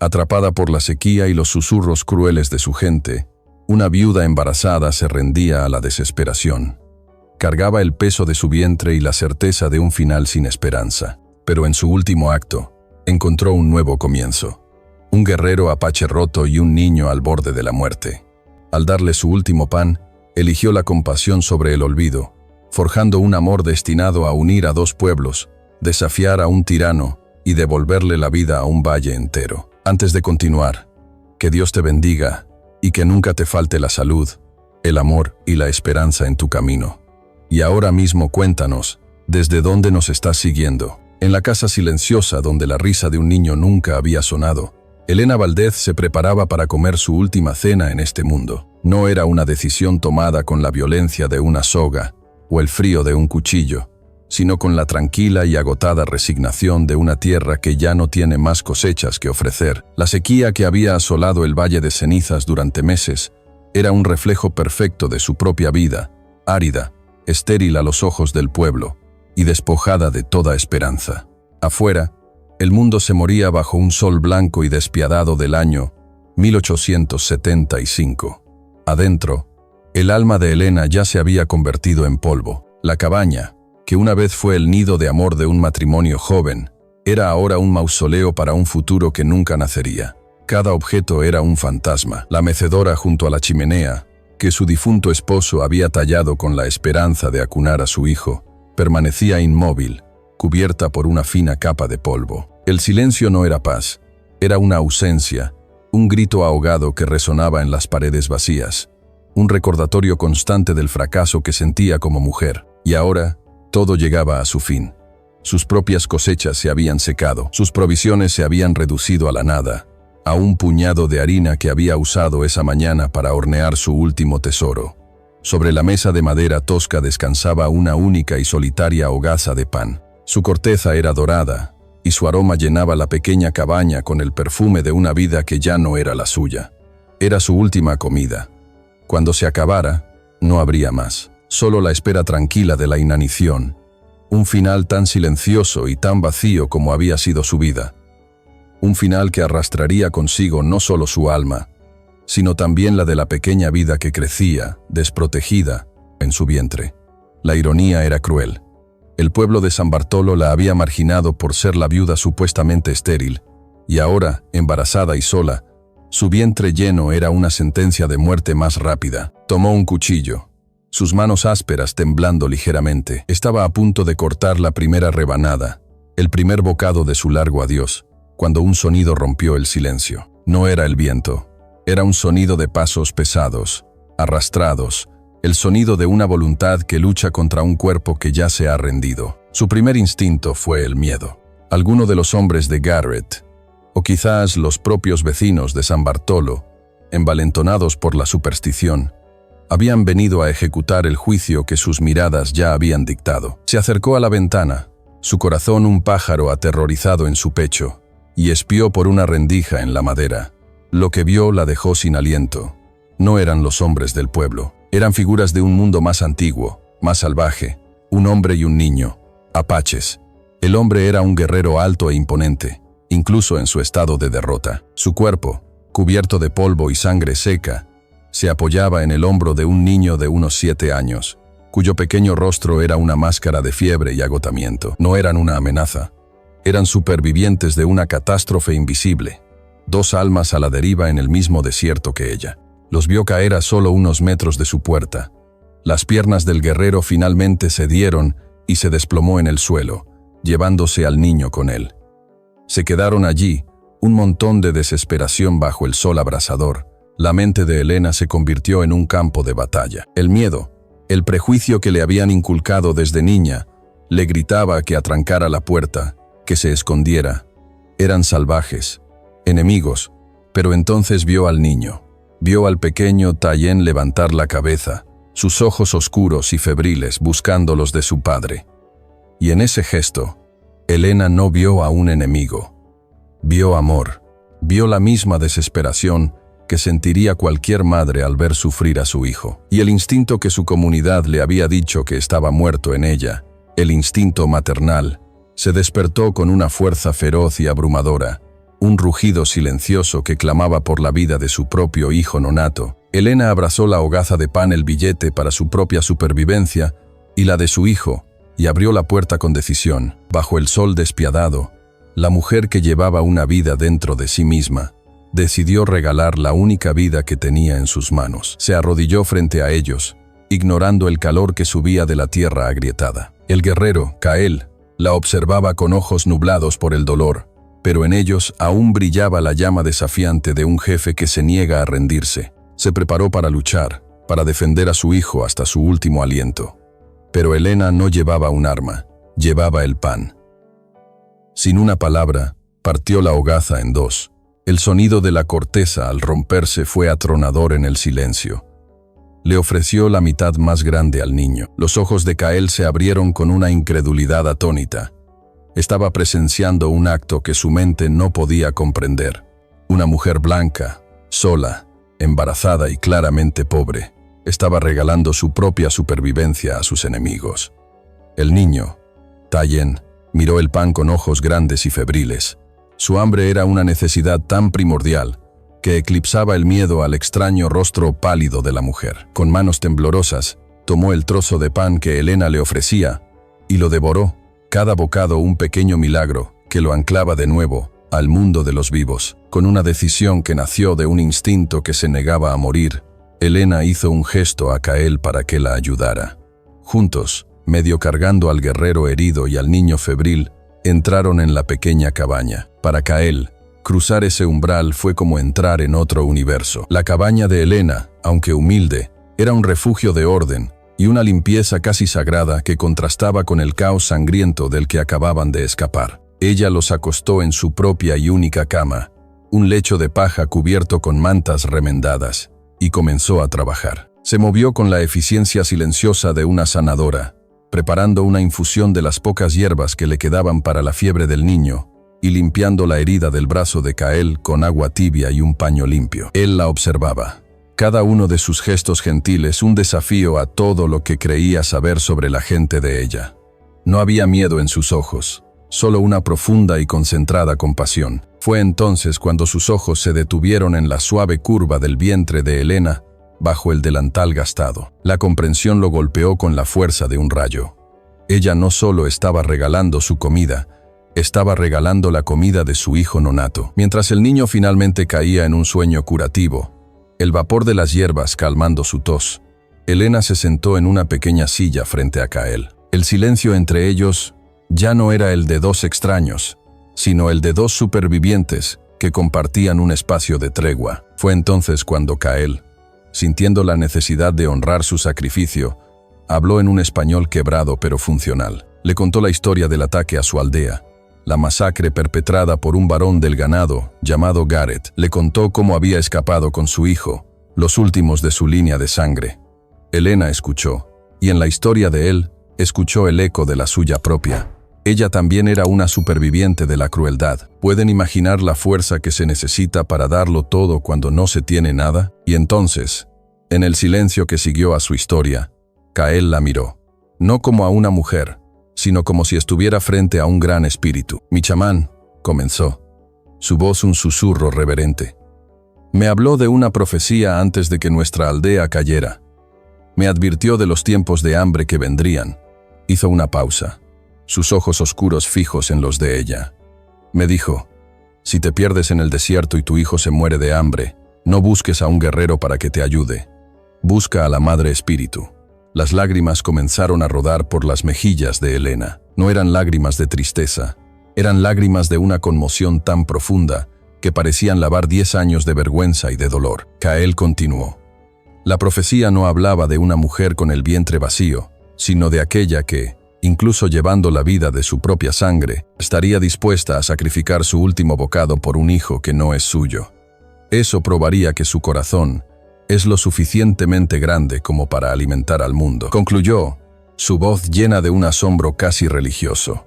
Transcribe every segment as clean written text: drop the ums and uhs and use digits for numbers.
Atrapada por la sequía y los susurros crueles de su gente, una viuda embarazada se rendía a la desesperación. Cargaba el peso de su vientre y la certeza de un final sin esperanza. Pero en su último acto, encontró un nuevo comienzo. Un guerrero apache roto y un niño al borde de la muerte. Al darle su último pan, eligió la compasión sobre el olvido, forjando un amor destinado a unir a dos pueblos, desafiar a un tirano y devolverle la vida a un valle entero. Antes de continuar, que Dios te bendiga y que nunca te falte la salud, el amor y la esperanza en tu camino. Y ahora mismo cuéntanos, ¿desde dónde nos estás siguiendo? En la casa silenciosa donde la risa de un niño nunca había sonado, Elena Valdez se preparaba para comer su última cena en este mundo. No era una decisión tomada con la violencia de una soga o el frío de un cuchillo, sino con la tranquila y agotada resignación de una tierra que ya no tiene más cosechas que ofrecer. La sequía que había asolado el Valle de Cenizas durante meses era un reflejo perfecto de su propia vida, árida, estéril a los ojos del pueblo y despojada de toda esperanza. Afuera, el mundo se moría bajo un sol blanco y despiadado del año 1875. Adentro, el alma de Elena ya se había convertido en polvo. La cabaña, que una vez fue el nido de amor de un matrimonio joven, era ahora un mausoleo para un futuro que nunca nacería. Cada objeto era un fantasma. La mecedora junto a la chimenea, que su difunto esposo había tallado con la esperanza de acunar a su hijo, permanecía inmóvil, cubierta por una fina capa de polvo. El silencio no era paz, era una ausencia, un grito ahogado que resonaba en las paredes vacías, un recordatorio constante del fracaso que sentía como mujer. Y ahora, todo llegaba a su fin. Sus propias cosechas se habían secado, sus provisiones se habían reducido a la nada, a un puñado de harina que había usado esa mañana para hornear su último tesoro. Sobre la mesa de madera tosca descansaba una única y solitaria hogaza de pan. Su corteza era dorada, y su aroma llenaba la pequeña cabaña con el perfume de una vida que ya no era la suya. Era su última comida. Cuando se acabara, no habría más. Solo la espera tranquila de la inanición. Un final tan silencioso y tan vacío como había sido su vida. Un final que arrastraría consigo no solo su alma, sino también la de la pequeña vida que crecía, desprotegida, en su vientre. La ironía era cruel. El pueblo de San Bartolo la había marginado por ser la viuda supuestamente estéril, y ahora, embarazada y sola, su vientre lleno era una sentencia de muerte más rápida. Tomó un cuchillo, sus manos ásperas temblando ligeramente. Estaba a punto de cortar la primera rebanada, el primer bocado de su largo adiós, cuando un sonido rompió el silencio. No era el viento, era un sonido de pasos pesados, arrastrados, el sonido de una voluntad que lucha contra un cuerpo que ya se ha rendido. Su primer instinto fue el miedo. Alguno de los hombres de Garrett, o quizás los propios vecinos de San Bartolo, envalentonados por la superstición, habían venido a ejecutar el juicio que sus miradas ya habían dictado. Se acercó a la ventana, su corazón un pájaro aterrorizado en su pecho, y espió por una rendija en la madera. Lo que vio la dejó sin aliento. No eran los hombres del pueblo. Eran figuras de un mundo más antiguo, más salvaje, un hombre y un niño, apaches. El hombre era un guerrero alto e imponente, incluso en su estado de derrota. Su cuerpo, cubierto de polvo y sangre seca, se apoyaba en el hombro de un niño de unos 7 años, cuyo pequeño rostro era una máscara de fiebre y agotamiento. No eran una amenaza, eran supervivientes de una catástrofe invisible, dos almas a la deriva en el mismo desierto que ella. Los vio caer a solo unos metros de su puerta. Las piernas del guerrero finalmente cedieron y se desplomó en el suelo, llevándose al niño con él. Se quedaron allí, un montón de desesperación bajo el sol abrasador. La mente de Elena se convirtió en un campo de batalla. El miedo, el prejuicio que le habían inculcado desde niña, le gritaba que atrancara la puerta, que se escondiera. Eran salvajes, enemigos, pero entonces vio al niño. Vio al pequeño Tayen levantar la cabeza, sus ojos oscuros y febriles buscando los de su padre. Y en ese gesto, Elena no vio a un enemigo. Vio amor, vio la misma desesperación que sentiría cualquier madre al ver sufrir a su hijo. Y el instinto que su comunidad le había dicho que estaba muerto en ella, el instinto maternal, se despertó con una fuerza feroz y abrumadora, un rugido silencioso que clamaba por la vida de su propio hijo nonato. Elena abrazó la hogaza de pan, el billete para su propia supervivencia y la de su hijo, y abrió la puerta con decisión. Bajo el sol despiadado, la mujer que llevaba una vida dentro de sí misma, decidió regalar la única vida que tenía en sus manos. Se arrodilló frente a ellos, ignorando el calor que subía de la tierra agrietada. El guerrero, Kael, la observaba con ojos nublados por el dolor, pero en ellos aún brillaba la llama desafiante de un jefe que se niega a rendirse. Se preparó para luchar, para defender a su hijo hasta su último aliento. Pero Elena no llevaba un arma, llevaba el pan. Sin una palabra, partió la hogaza en dos. El sonido de la corteza al romperse fue atronador en el silencio. Le ofreció la mitad más grande al niño. Los ojos de Kael se abrieron con una incredulidad atónita. Estaba presenciando un acto que su mente no podía comprender. Una mujer blanca, sola, embarazada y claramente pobre, estaba regalando su propia supervivencia a sus enemigos. El niño, Tayen, miró el pan con ojos grandes y febriles. Su hambre era una necesidad tan primordial que eclipsaba el miedo al extraño rostro pálido de la mujer. Con manos temblorosas, tomó el trozo de pan que Elena le ofrecía y lo devoró, cada bocado un pequeño milagro que lo anclaba de nuevo al mundo de los vivos. Con una decisión que nació de un instinto que se negaba a morir, Elena hizo un gesto a Kael para que la ayudara. Juntos, medio cargando al guerrero herido y al niño febril, entraron en la pequeña cabaña. Para Kael, cruzar ese umbral fue como entrar en otro universo. La cabaña de Elena, aunque humilde, era un refugio de orden y una limpieza casi sagrada que contrastaba con el caos sangriento del que acababan de escapar. Ella los acostó en su propia y única cama, un lecho de paja cubierto con mantas remendadas, y comenzó a trabajar. Se movió con la eficiencia silenciosa de una sanadora, preparando una infusión de las pocas hierbas que le quedaban para la fiebre del niño, y limpiando la herida del brazo de Kael con agua tibia y un paño limpio. Él la observaba. Cada uno de sus gestos gentiles un desafío a todo lo que creía saber sobre la gente de ella. No había miedo en sus ojos, solo una profunda y concentrada compasión. Fue entonces cuando sus ojos se detuvieron en la suave curva del vientre de Elena, bajo el delantal gastado. La comprensión lo golpeó con la fuerza de un rayo. Ella no solo estaba regalando su comida, estaba regalando la comida de su hijo nonato. Mientras el niño finalmente caía en un sueño curativo, el vapor de las hierbas calmando su tos, Elena se sentó en una pequeña silla frente a Kael. El silencio entre ellos ya no era el de dos extraños, sino el de dos supervivientes que compartían un espacio de tregua. Fue entonces cuando Kael, sintiendo la necesidad de honrar su sacrificio, habló en un español quebrado pero funcional. Le contó la historia del ataque a su aldea, la masacre perpetrada por un varón del ganado llamado Gareth. Le contó cómo había escapado con su hijo, los últimos de su línea de sangre. Elena escuchó, y en la historia de él, escuchó el eco de la suya propia. Ella también era una superviviente de la crueldad. ¿Pueden imaginar la fuerza que se necesita para darlo todo cuando no se tiene nada? Y entonces, en el silencio que siguió a su historia, Kael la miró, no como a una mujer, sino como si estuviera frente a un gran espíritu. Mi chamán, comenzó, su voz un susurro reverente. Me habló de una profecía antes de que nuestra aldea cayera. Me advirtió de los tiempos de hambre que vendrían. Hizo una pausa, sus ojos oscuros fijos en los de ella. Me dijo, si te pierdes en el desierto y tu hijo se muere de hambre, no busques a un guerrero para que te ayude. Busca a la Madre Espíritu. Las lágrimas comenzaron a rodar por las mejillas de Elena. No eran lágrimas de tristeza, eran lágrimas de una conmoción tan profunda que parecían lavar 10 años de vergüenza y de dolor. Kael continuó. La profecía no hablaba de una mujer con el vientre vacío, sino de aquella que, incluso llevando la vida de su propia sangre, estaría dispuesta a sacrificar su último bocado por un hijo que no es suyo. Eso probaría que su corazón es lo suficientemente grande como para alimentar al mundo. Concluyó, su voz llena de un asombro casi religioso.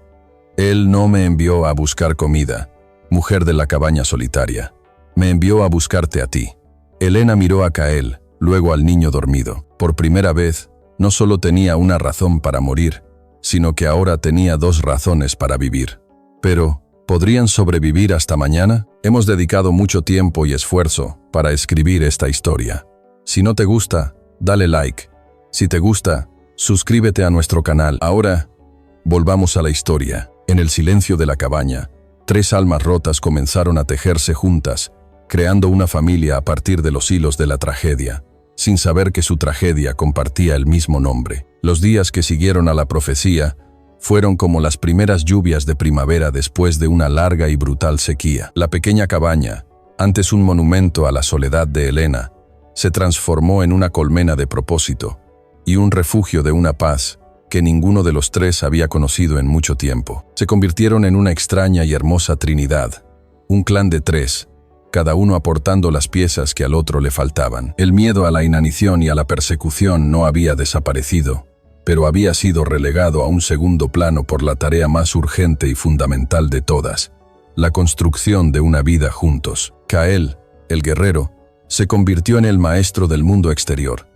Él no me envió a buscar comida, mujer de la cabaña solitaria. Me envió a buscarte a ti. Elena miró a Kael, luego al niño dormido. Por primera vez, no solo tenía una razón para morir, sino que ahora tenía 2 razones para vivir. Pero, ¿Podrían sobrevivir hasta mañana? Hemos dedicado mucho tiempo y esfuerzo para escribir esta historia. Si no te gusta, dale like. Si te gusta, suscríbete a nuestro canal. Ahora, volvamos a la historia. En el silencio de la cabaña, 3 almas rotas comenzaron a tejerse juntas, creando una familia a partir de los hilos de la tragedia, sin saber que su tragedia compartía el mismo nombre. Los días que siguieron a la profecía fueron como las primeras lluvias de primavera después de una larga y brutal sequía. La pequeña cabaña, antes un monumento a la soledad de Elena, se transformó en una colmena de propósito y un refugio de una paz que ninguno de los 3 había conocido en mucho tiempo. Se convirtieron en una extraña y hermosa trinidad, un clan de 3, cada uno aportando las piezas que al otro le faltaban. El miedo a la inanición y a la persecución no había desaparecido, pero había sido relegado a un segundo plano por la tarea más urgente y fundamental de todas, la construcción de una vida juntos. Kael, el guerrero, se convirtió en el maestro del mundo exterior.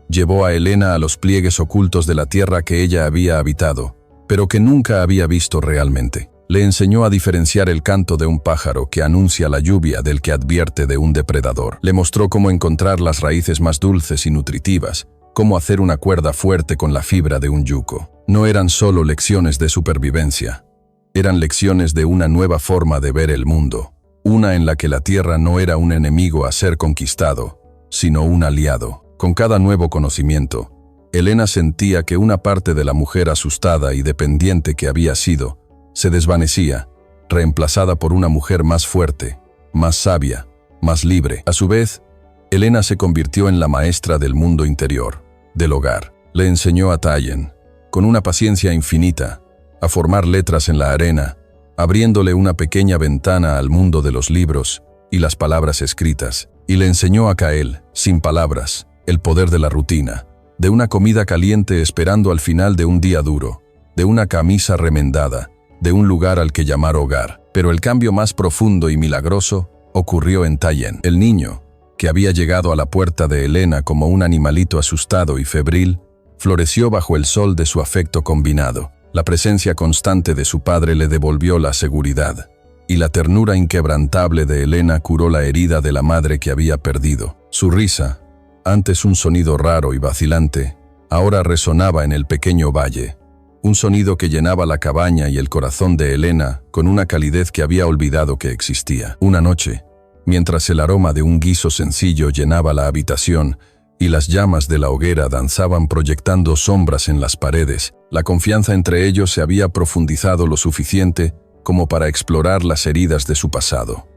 Llevó a Elena a los pliegues ocultos de la tierra que ella había habitado, pero que nunca había visto realmente. Le enseñó a diferenciar el canto de un pájaro que anuncia la lluvia del que advierte de un depredador. Le mostró cómo encontrar las raíces más dulces y nutritivas, cómo hacer una cuerda fuerte con la fibra de un yuco. No eran solo lecciones de supervivencia, eran lecciones de una nueva forma de ver el mundo, una en la que la tierra no era un enemigo a ser conquistado, sino un aliado. Con cada nuevo conocimiento, Elena sentía que una parte de la mujer asustada y dependiente que había sido, se desvanecía, reemplazada por una mujer más fuerte, más sabia, más libre. A su vez, Elena se convirtió en la maestra del mundo interior, del hogar. Le enseñó a Tayen, con una paciencia infinita, a formar letras en la arena, abriéndole una pequeña ventana al mundo de los libros y las palabras escritas. Y le enseñó a Kael, sin palabras, el poder de la rutina, de una comida caliente esperando al final de un día duro, de una camisa remendada, de un lugar al que llamar hogar. Pero el cambio más profundo y milagroso ocurrió en Tayen. El niño, que había llegado a la puerta de Elena como un animalito asustado y febril, floreció bajo el sol de su afecto combinado. La presencia constante de su padre le devolvió la seguridad, y la ternura inquebrantable de Elena curó la herida de la madre que había perdido. Su risa, antes un sonido raro y vacilante, ahora resonaba en el pequeño valle, un sonido que llenaba la cabaña y el corazón de Elena con una calidez que había olvidado que existía. Una noche, mientras el aroma de un guiso sencillo llenaba la habitación y las llamas de la hoguera danzaban proyectando sombras en las paredes, la confianza entre ellos se había profundizado lo suficiente como para explorar las heridas de su pasado.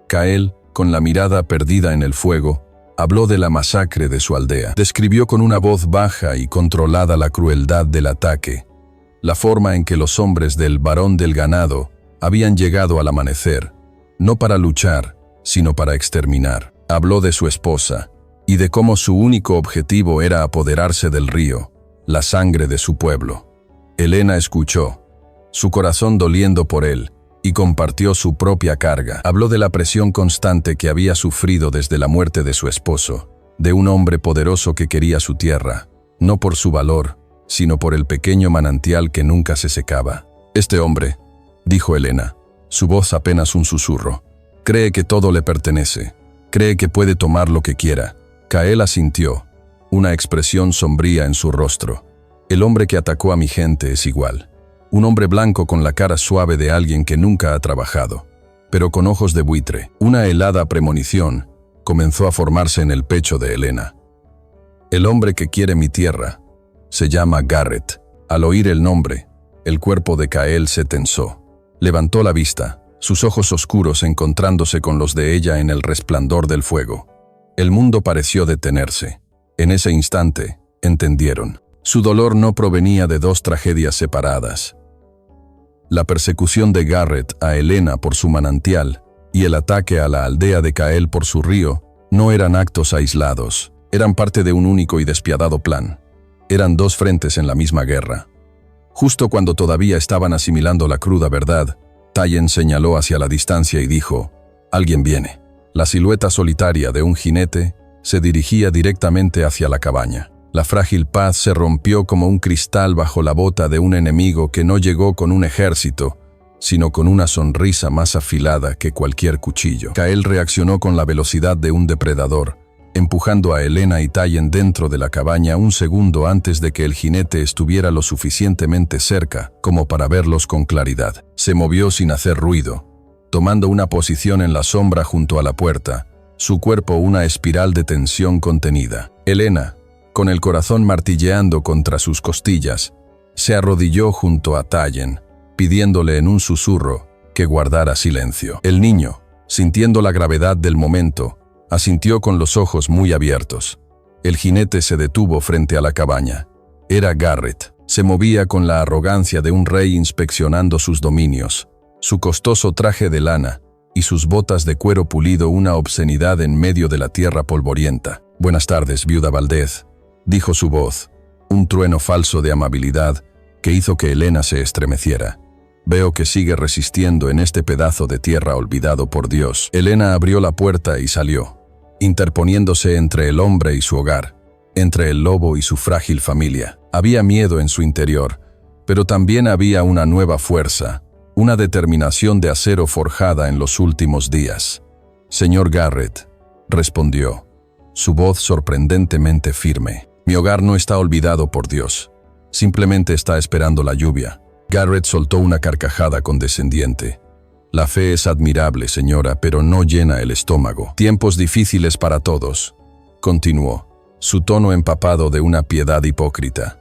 Kael, con la mirada perdida en el fuego, habló de la masacre de su aldea. Describió con una voz baja y controlada la crueldad del ataque, la forma en que los hombres del varón del ganado habían llegado al amanecer, no para luchar, sino para exterminar. Habló de su esposa y de cómo su único objetivo era apoderarse del río, la sangre de su pueblo. Elena escuchó, su corazón doliendo por él, y compartió su propia carga. Habló de la presión constante que había sufrido desde la muerte de su esposo, de un hombre poderoso que quería su tierra, no por su valor, sino por el pequeño manantial que nunca se secaba. Este hombre, dijo Elena, su voz apenas un susurro, cree que todo le pertenece, cree que puede tomar lo que quiera. Kael asintió, una expresión sombría en su rostro. El hombre que atacó a mi gente es igual. Un hombre blanco con la cara suave de alguien que nunca ha trabajado, pero con ojos de buitre. Una helada premonición comenzó a formarse en el pecho de Elena. El hombre que quiere mi tierra se llama Garrett. Al oír el nombre, el cuerpo de Kael se tensó. Levantó la vista, sus ojos oscuros encontrándose con los de ella en el resplandor del fuego. El mundo pareció detenerse. En ese instante, entendieron. Su dolor no provenía de 2 tragedias separadas. La persecución de Garrett a Elena por su manantial y el ataque a la aldea de Kael por su río no eran actos aislados, eran parte de un único y despiadado plan. Eran 2 frentes en la misma guerra. Justo cuando todavía estaban asimilando la cruda verdad, Tayen señaló hacia la distancia y dijo, «Alguien viene». La silueta solitaria de un jinete se dirigía directamente hacia la cabaña. La frágil paz se rompió como un cristal bajo la bota de un enemigo que no llegó con un ejército, sino con una sonrisa más afilada que cualquier cuchillo. Kael reaccionó con la velocidad de un depredador, empujando a Elena y Tayen dentro de la cabaña un segundo antes de que el jinete estuviera lo suficientemente cerca como para verlos con claridad. Se movió sin hacer ruido, tomando una posición en la sombra junto a la puerta, su cuerpo una espiral de tensión contenida. Elena, con el corazón martilleando contra sus costillas, se arrodilló junto a Tayen, pidiéndole en un susurro que guardara silencio. El niño, sintiendo la gravedad del momento, asintió con los ojos muy abiertos. El jinete se detuvo frente a la cabaña. Era Garrett. Se movía con la arrogancia de un rey inspeccionando sus dominios. Su costoso traje de lana y sus botas de cuero pulido una obscenidad en medio de la tierra polvorienta. «Buenas tardes, viuda Valdez», dijo su voz, un trueno falso de amabilidad que hizo que Elena se estremeciera. «Veo que sigue resistiendo en este pedazo de tierra olvidado por Dios». Elena abrió la puerta y salió, interponiéndose entre el hombre y su hogar, entre el lobo y su frágil familia. Había miedo en su interior, pero también había una nueva fuerza, una determinación de acero forjada en los últimos días. «Señor Garrett», respondió, su voz sorprendentemente firme. «Mi hogar no está olvidado por Dios. Simplemente está esperando la lluvia». Garrett soltó una carcajada condescendiente. «La fe es admirable, señora, pero no llena el estómago. Tiempos difíciles para todos», continuó, su tono empapado de una piedad hipócrita.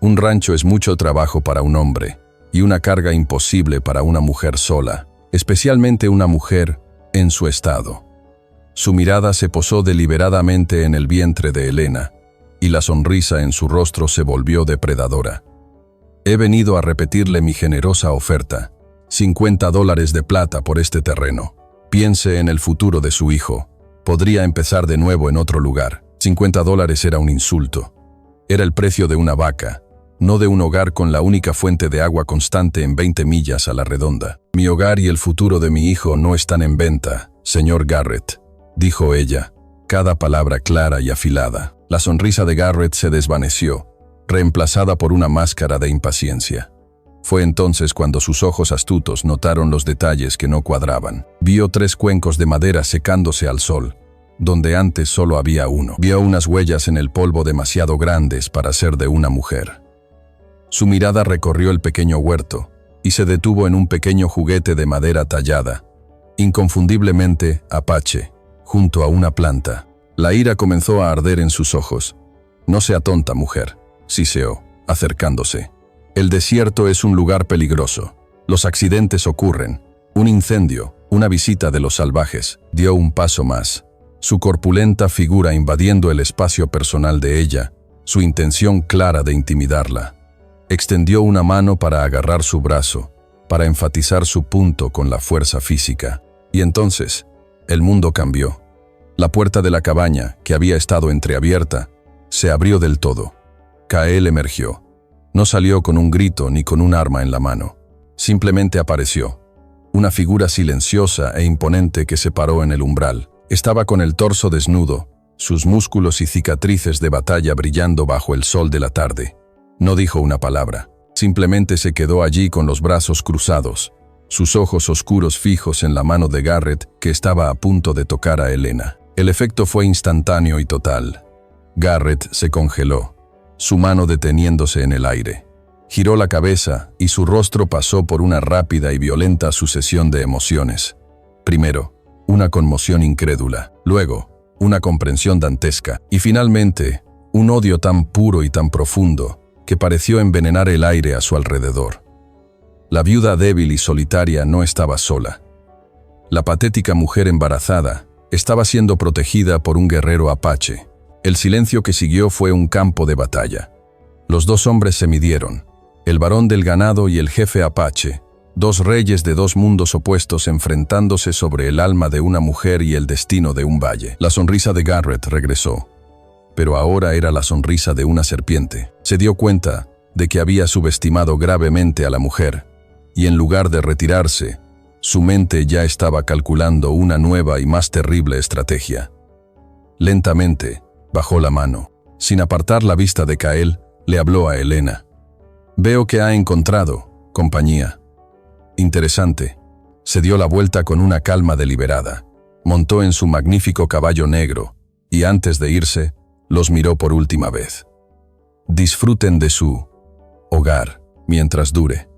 «Un rancho es mucho trabajo para un hombre, y una carga imposible para una mujer sola, especialmente una mujer en su estado». Su mirada se posó deliberadamente en el vientre de Elena, y la sonrisa en su rostro se volvió depredadora. «He venido a repetirle mi generosa oferta, $50 de plata por este terreno. Piense en el futuro de su hijo. Podría empezar de nuevo en otro lugar». $50 era un insulto. Era el precio de una vaca, no de un hogar con la única fuente de agua constante en 20 millas a la redonda. «Mi hogar y el futuro de mi hijo no están en venta, señor Garrett», dijo ella, cada palabra clara y afilada. La sonrisa de Garrett se desvaneció, reemplazada por una máscara de impaciencia. Fue entonces cuando sus ojos astutos notaron los detalles que no cuadraban. Vio 3 cuencos de madera secándose al sol, donde antes solo había uno. Vio unas huellas en el polvo demasiado grandes para ser de una mujer. Su mirada recorrió el pequeño huerto y se detuvo en un pequeño juguete de madera tallada, inconfundiblemente apache, junto a una planta. La ira comenzó a arder en sus ojos. «No sea tonta, mujer», siseó, acercándose. «El desierto es un lugar peligroso. Los accidentes ocurren. Un incendio, una visita de los salvajes». Dio un paso más, su corpulenta figura invadiendo el espacio personal de ella, su intención clara de intimidarla. Extendió una mano para agarrar su brazo, para enfatizar su punto con la fuerza física. Y entonces, el mundo cambió. La puerta de la cabaña, que había estado entreabierta, se abrió del todo. Kael emergió. No salió con un grito ni con un arma en la mano. Simplemente apareció. Una figura silenciosa e imponente que se paró en el umbral. Estaba con el torso desnudo, sus músculos y cicatrices de batalla brillando bajo el sol de la tarde. No dijo una palabra. Simplemente se quedó allí con los brazos cruzados, sus ojos oscuros fijos en la mano de Garrett que estaba a punto de tocar a Elena. El efecto fue instantáneo y total. Garrett se congeló, su mano deteniéndose en el aire. Giró la cabeza y su rostro pasó por una rápida y violenta sucesión de emociones. Primero, una conmoción incrédula, luego, una comprensión dantesca y finalmente, un odio tan puro y tan profundo que pareció envenenar el aire a su alrededor. La viuda débil y solitaria no estaba sola. La patética mujer embarazada estaba siendo protegida por un guerrero apache. El silencio que siguió fue un campo de batalla. Los 2 hombres se midieron, el varón del ganado y el jefe apache, 2 reyes de 2 mundos opuestos enfrentándose sobre el alma de una mujer y el destino de un valle. La sonrisa de Garrett regresó, pero ahora era la sonrisa de una serpiente. Se dio cuenta de que había subestimado gravemente a la mujer, y en lugar de retirarse, su mente ya estaba calculando una nueva y más terrible estrategia. Lentamente, bajó la mano. Sin apartar la vista de Kael, le habló a Elena. «Veo que ha encontrado compañía». Interesante. Se dio la vuelta con una calma deliberada. Montó en su magnífico caballo negro y antes de irse, los miró por última vez. Disfruten de su hogar mientras dure.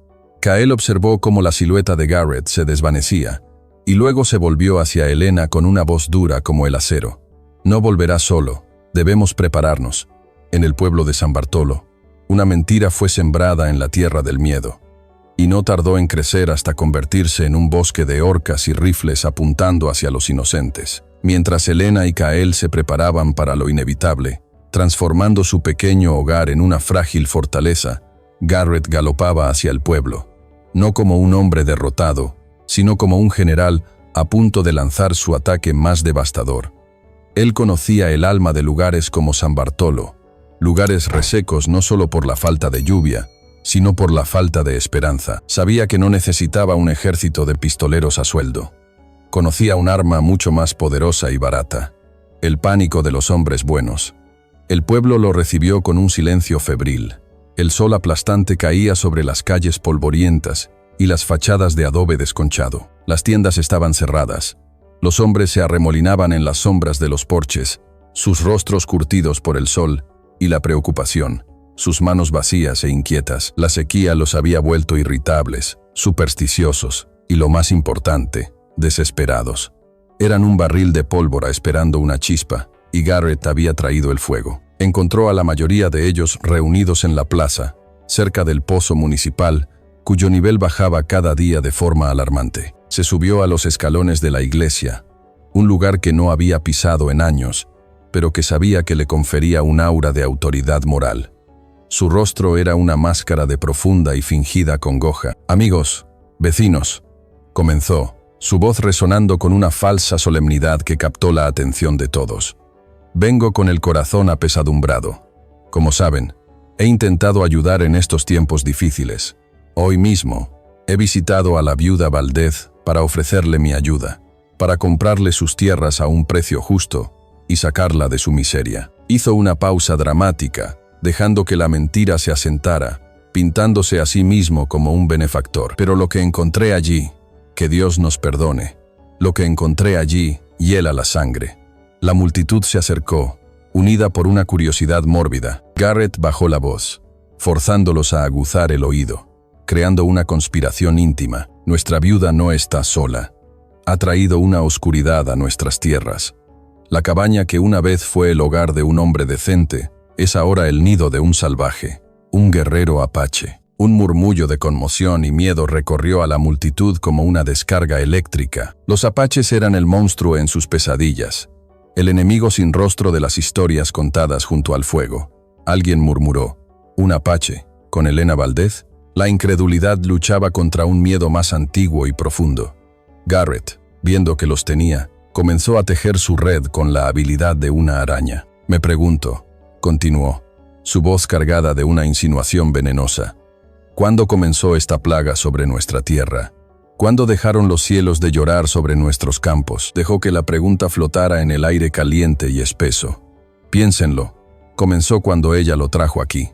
Kael observó cómo la silueta de Garrett se desvanecía y luego se volvió hacia Elena con una voz dura como el acero. No volverá solo. Debemos prepararnos. En el pueblo de San Bartolo, una mentira fue sembrada en la tierra del miedo, y no tardó en crecer hasta convertirse en un bosque de orcas y rifles apuntando hacia los inocentes. Mientras Elena y Kael se preparaban para lo inevitable, transformando su pequeño hogar en una frágil fortaleza, Garrett galopaba hacia el pueblo, no como un hombre derrotado, sino como un general a punto de lanzar su ataque más devastador. Él conocía el alma de lugares como San Bartolo, lugares resecos no solo por la falta de lluvia, sino por la falta de esperanza. Sabía que no necesitaba un ejército de pistoleros a sueldo. Conocía un arma mucho más poderosa y barata: el pánico de los hombres buenos. El pueblo lo recibió con un silencio febril. El sol aplastante caía sobre las calles polvorientas y las fachadas de adobe desconchado. Las tiendas estaban cerradas. Los hombres se arremolinaban en las sombras de los porches, sus rostros curtidos por el sol y la preocupación, sus manos vacías e inquietas. La sequía los había vuelto irritables, supersticiosos y, lo más importante, desesperados. Eran un barril de pólvora esperando una chispa, y Garrett había traído el fuego. Encontró a la mayoría de ellos reunidos en la plaza, cerca del pozo municipal, cuyo nivel bajaba cada día de forma alarmante. Se subió a los escalones de la iglesia, un lugar que no había pisado en años, pero que sabía que le confería un aura de autoridad moral. Su rostro era una máscara de profunda y fingida congoja. «Amigos, vecinos», comenzó, su voz resonando con una falsa solemnidad que captó la atención de todos. «Vengo con el corazón apesadumbrado. Como saben, he intentado ayudar en estos tiempos difíciles. Hoy mismo he visitado a la viuda Valdez para ofrecerle mi ayuda, para comprarle sus tierras a un precio justo y sacarla de su miseria». Hizo una pausa dramática, dejando que la mentira se asentara, pintándose a sí mismo como un benefactor. «Pero lo que encontré allí, que Dios nos perdone, lo que encontré allí hiela la sangre». La multitud se acercó, unida por una curiosidad mórbida. Garrett bajó la voz, forzándolos a aguzar el oído, creando una conspiración íntima. «Nuestra viuda no está sola. Ha traído una oscuridad a nuestras tierras. La cabaña que una vez fue el hogar de un hombre decente es ahora el nido de un salvaje, un guerrero apache». Un murmullo de conmoción y miedo recorrió a la multitud como una descarga eléctrica. Los apaches eran el monstruo en sus pesadillas, el enemigo sin rostro de las historias contadas junto al fuego. Alguien murmuró: «¿Un apache? ¿Con Elena Valdez?». La incredulidad luchaba contra un miedo más antiguo y profundo. Garrett, viendo que los tenía, comenzó a tejer su red con la habilidad de una araña. «Me pregunto», continuó, su voz cargada de una insinuación venenosa, «¿cuándo comenzó esta plaga sobre nuestra tierra? ¿Cuándo dejaron los cielos de llorar sobre nuestros campos?». Dejó que la pregunta flotara en el aire caliente y espeso. «Piénsenlo. Comenzó cuando ella lo trajo aquí.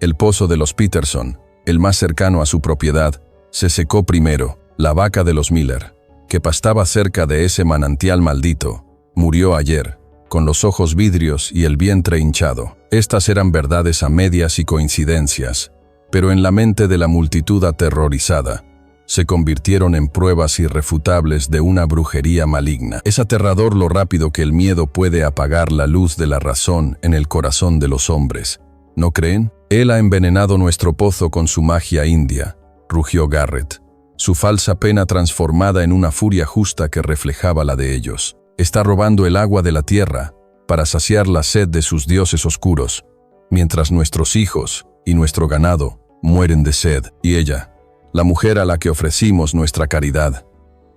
El pozo de los Peterson, el más cercano a su propiedad, se secó primero. La vaca de los Miller, que pastaba cerca de ese manantial maldito, murió ayer, con los ojos vidrios y el vientre hinchado». Estas eran verdades a medias y coincidencias, pero en la mente de la multitud aterrorizada, se convirtieron en pruebas irrefutables de una brujería maligna. Es aterrador lo rápido que el miedo puede apagar la luz de la razón en el corazón de los hombres, ¿no creen? «Él ha envenenado nuestro pozo con su magia india», rugió Garrett, su falsa pena transformada en una furia justa que reflejaba la de ellos. «Está robando el agua de la tierra para saciar la sed de sus dioses oscuros, mientras nuestros hijos y nuestro ganado mueren de sed. Y ella, la mujer a la que ofrecimos nuestra caridad,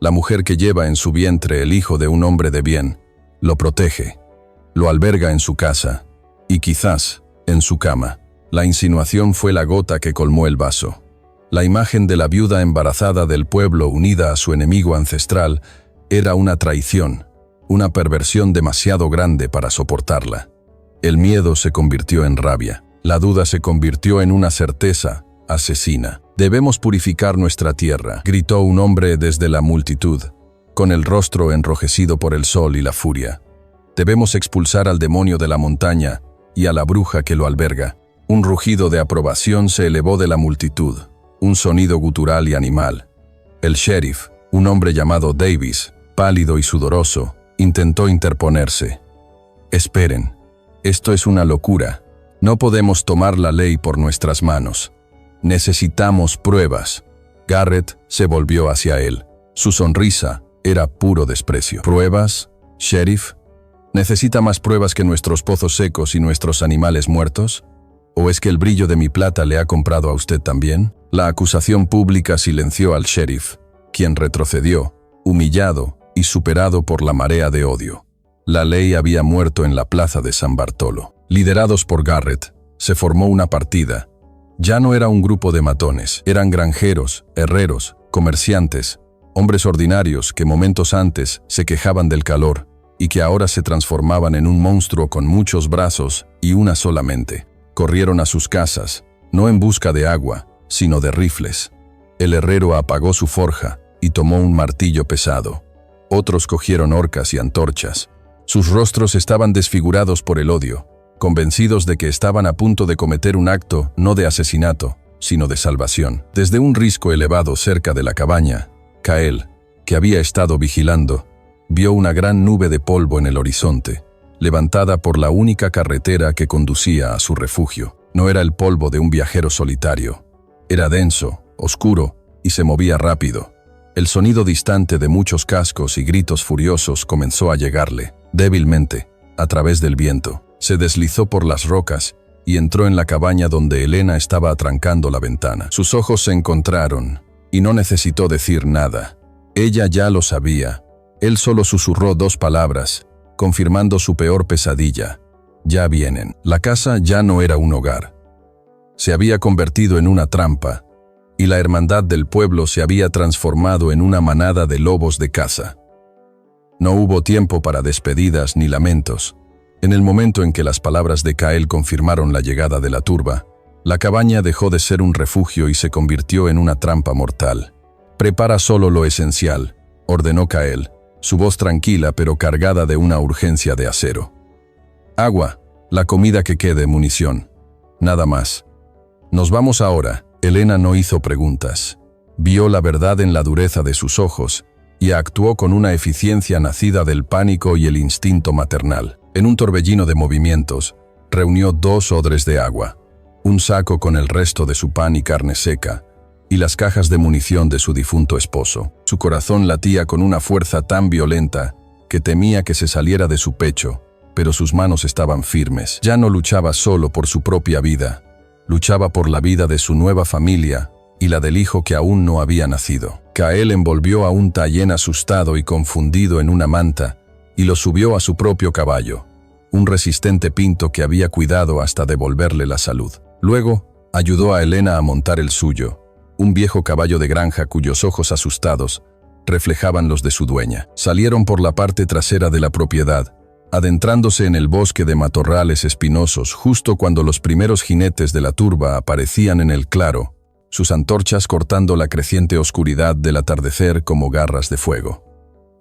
la mujer que lleva en su vientre el hijo de un hombre de bien, lo protege, lo alberga en su casa y quizás en su cama». La insinuación fue la gota que colmó el vaso. La imagen de la viuda embarazada del pueblo unida a su enemigo ancestral era una traición, una perversión demasiado grande para soportarla. El miedo se convirtió en rabia, la duda se convirtió en una certeza asesina. «Debemos purificar nuestra tierra», gritó un hombre desde la multitud, con el rostro enrojecido por el sol y la furia. «Debemos expulsar al demonio de la montaña y a la bruja que lo alberga». Un rugido de aprobación se elevó de la multitud, un sonido gutural y animal. El sheriff, un hombre llamado Davis, pálido y sudoroso, intentó interponerse. «Esperen, esto es una locura. No podemos tomar la ley por nuestras manos. Necesitamos pruebas». Garrett se volvió hacia él. Su sonrisa era puro desprecio. «¿Pruebas, sheriff? ¿Necesita más pruebas que nuestros pozos secos y nuestros animales muertos? ¿O es que el brillo de mi plata le ha comprado a usted también?» La acusación pública silenció al sheriff, quien retrocedió, humillado y superado por la marea de odio. La ley había muerto en la plaza de San Bartolo. Liderados por Garrett, se formó una partida. Ya no era un grupo de matones, eran granjeros, herreros, comerciantes, hombres ordinarios que momentos antes se quejaban del calor y que ahora se transformaban en un monstruo con muchos brazos y una sola mente. Corrieron a sus casas, no en busca de agua, sino de rifles. El herrero apagó su forja y tomó un martillo pesado. Otros cogieron horcas y antorchas. Sus rostros estaban desfigurados por el odio, convencidos de que estaban a punto de cometer un acto no de asesinato, sino de salvación. Desde un risco elevado cerca de la cabaña, Kael, que había estado vigilando, vio una gran nube de polvo en el horizonte, levantada por la única carretera que conducía a su refugio. No era el polvo de un viajero solitario. Era denso, oscuro y se movía rápido. El sonido distante de muchos cascos y gritos furiosos comenzó a llegarle, débilmente, a través del viento. Se deslizó por las rocas y entró en la cabaña donde Elena estaba atrancando la ventana. Sus ojos se encontraron y no necesitó decir nada. Ella ya lo sabía. Él solo susurró 2 palabras, confirmando su peor pesadilla. «Ya vienen». La casa ya no era un hogar. Se había convertido en una trampa, y la hermandad del pueblo se había transformado en una manada de lobos de caza. No hubo tiempo para despedidas ni lamentos. En el momento en que las palabras de Kael confirmaron la llegada de la turba, la cabaña dejó de ser un refugio y se convirtió en una trampa mortal. «Prepara solo lo esencial», ordenó Kael, su voz tranquila pero cargada de una urgencia de acero. «Agua, la comida que quede, munición. Nada más. Nos vamos ahora». Elena no hizo preguntas. Vio la verdad en la dureza de sus ojos y actuó con una eficiencia nacida del pánico y el instinto maternal. En un torbellino de movimientos, reunió 2 odres de agua, un saco con el resto de su pan y carne seca, y las cajas de munición de su difunto esposo. Su corazón latía con una fuerza tan violenta que temía que se saliera de su pecho, pero sus manos estaban firmes. Ya no luchaba solo por su propia vida, luchaba por la vida de su nueva familia y la del hijo que aún no había nacido. Kael envolvió a un Tayen asustado y confundido en una manta y lo subió a su propio caballo, un resistente pinto que había cuidado hasta devolverle la salud. Luego, ayudó a Elena a montar el suyo, un viejo caballo de granja cuyos ojos asustados reflejaban los de su dueña. Salieron por la parte trasera de la propiedad, adentrándose en el bosque de matorrales espinosos justo cuando los primeros jinetes de la turba aparecían en el claro, sus antorchas cortando la creciente oscuridad del atardecer como garras de fuego.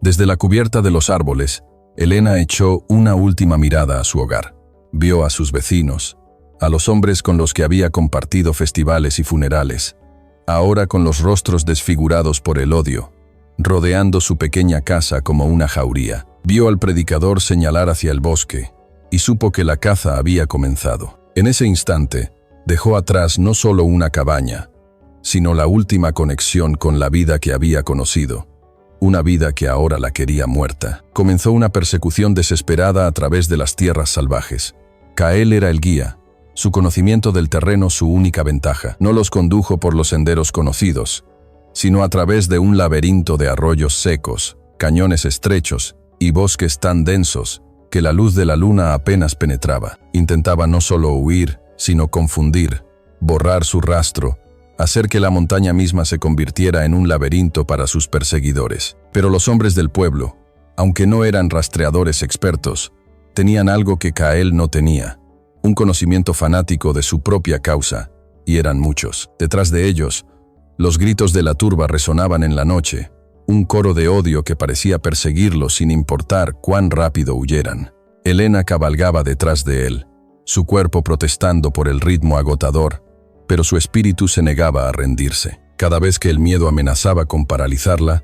Desde la cubierta de los árboles, Elena echó una última mirada a su hogar. Vio a sus vecinos, a los hombres con los que había compartido festivales y funerales, ahora con los rostros desfigurados por el odio, rodeando su pequeña casa como una jauría. Vio al predicador señalar hacia el bosque y supo que la caza había comenzado. En ese instante, dejó atrás no solo una cabaña, sino la última conexión con la vida que había conocido, una vida que ahora la quería muerta. Comenzó una persecución desesperada a través de las tierras salvajes. Kael era el guía, su conocimiento del terreno su única ventaja. No los condujo por los senderos conocidos, sino a través de un laberinto de arroyos secos, cañones estrechos y bosques tan densos que la luz de la luna apenas penetraba. Intentaba no solo huir, sino confundir, borrar su rastro, hacer que la montaña misma se convirtiera en un laberinto para sus perseguidores. Pero los hombres del pueblo, aunque no eran rastreadores expertos, tenían algo que Kael no tenía, un conocimiento fanático de su propia causa y eran muchos. Detrás de ellos, los gritos de la turba resonaban en la noche, un coro de odio que parecía perseguirlos sin importar cuán rápido huyeran. Helena cabalgaba detrás de él, su cuerpo protestando por el ritmo agotador, pero su espíritu se negaba a rendirse. Cada vez que el miedo amenazaba con paralizarla,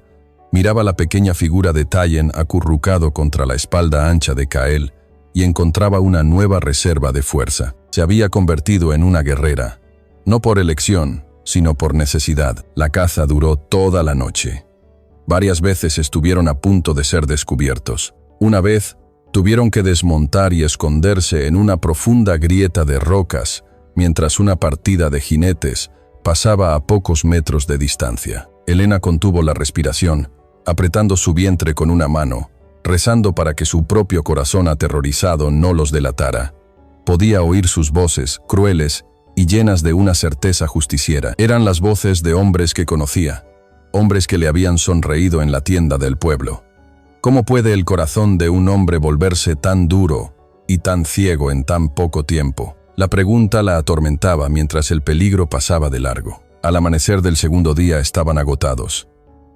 miraba la pequeña figura de Tallien acurrucado contra la espalda ancha de Kael y encontraba una nueva reserva de fuerza. Se había convertido en una guerrera, no por elección, sino por necesidad. La caza duró toda la noche. Varias veces estuvieron a punto de ser descubiertos. Una vez, tuvieron que desmontar y esconderse en una profunda grieta de rocas, mientras una partida de jinetes pasaba a pocos metros de distancia. Helena contuvo la respiración, apretando su vientre con una mano, rezando para que su propio corazón aterrorizado no los delatara. Podía oír sus voces, crueles y llenas de una certeza justiciera. Eran las voces de hombres que conocía, hombres que le habían sonreído en la tienda del pueblo. ¿Cómo puede el corazón de un hombre volverse tan duro y tan ciego en tan poco tiempo? La pregunta la atormentaba mientras el peligro pasaba de largo. Al amanecer del segundo día estaban agotados.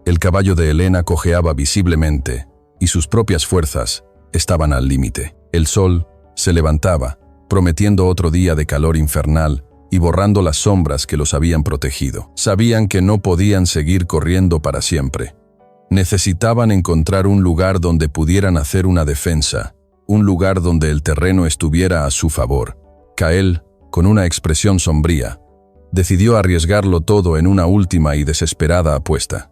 El caballo de Helena cojeaba visiblemente y sus propias fuerzas estaban al límite. El sol se levantaba, prometiendo otro día de calor infernal y borrando las sombras que los habían protegido. Sabían que no podían seguir corriendo para siempre. Necesitaban encontrar un lugar donde pudieran hacer una defensa, un lugar donde el terreno estuviera a su favor. Kael, con una expresión sombría, decidió arriesgarlo todo en una última y desesperada apuesta.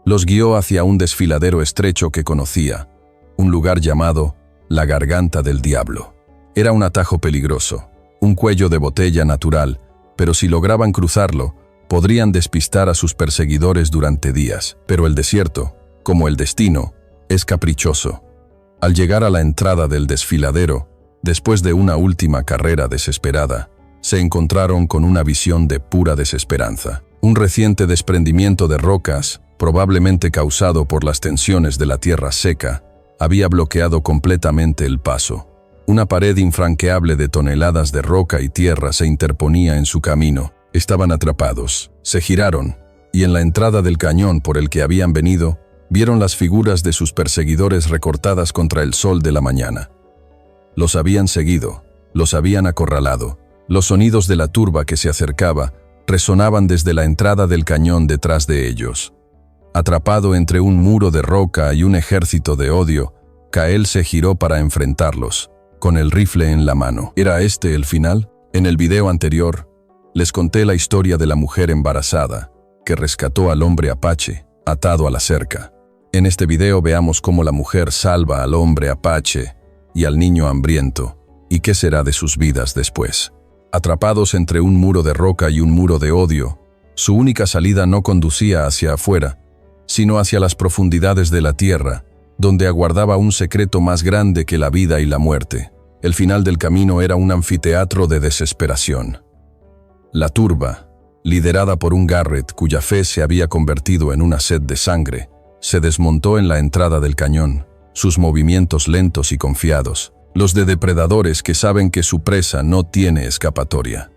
Los guió hacia un desfiladero estrecho que conocía, un lugar llamado la Garganta del Diablo. Era un atajo peligroso, un cuello de botella natural, pero si lograban cruzarlo, podrían despistar a sus perseguidores durante días. Pero el desierto, como el destino, es caprichoso. Al llegar a la entrada del desfiladero, después de una última carrera desesperada, se encontraron con una visión de pura desesperanza. Un reciente desprendimiento de rocas, probablemente causado por las tensiones de la tierra seca, había bloqueado completamente el paso. Una pared infranqueable de toneladas de roca y tierra se interponía en su camino. Estaban atrapados. Se giraron, y en la entrada del cañón por el que habían venido, vieron las figuras de sus perseguidores recortadas contra el sol de la mañana. Los habían seguido, los habían acorralado. Los sonidos de la turba que se acercaba resonaban desde la entrada del cañón detrás de ellos. Atrapado entre un muro de roca y un ejército de odio, Kael se giró para enfrentarlos, con el rifle en la mano. ¿Era este el final? En el video anterior, les conté la historia de la mujer embarazada, que rescató al hombre apache, atado a la cerca. En este video veamos cómo la mujer salva al hombre apache y al niño hambriento, y qué será de sus vidas después. Atrapados entre un muro de roca y un muro de odio, su única salida no conducía hacia afuera, sino hacia las profundidades de la tierra, donde aguardaba un secreto más grande que la vida y la muerte. El final del camino era un anfiteatro de desesperación. La turba, liderada por un Garrett cuya fe se había convertido en una sed de sangre, se desmontó en la entrada del cañón, sus movimientos lentos y confiados, los de depredadores que saben que su presa no tiene escapatoria.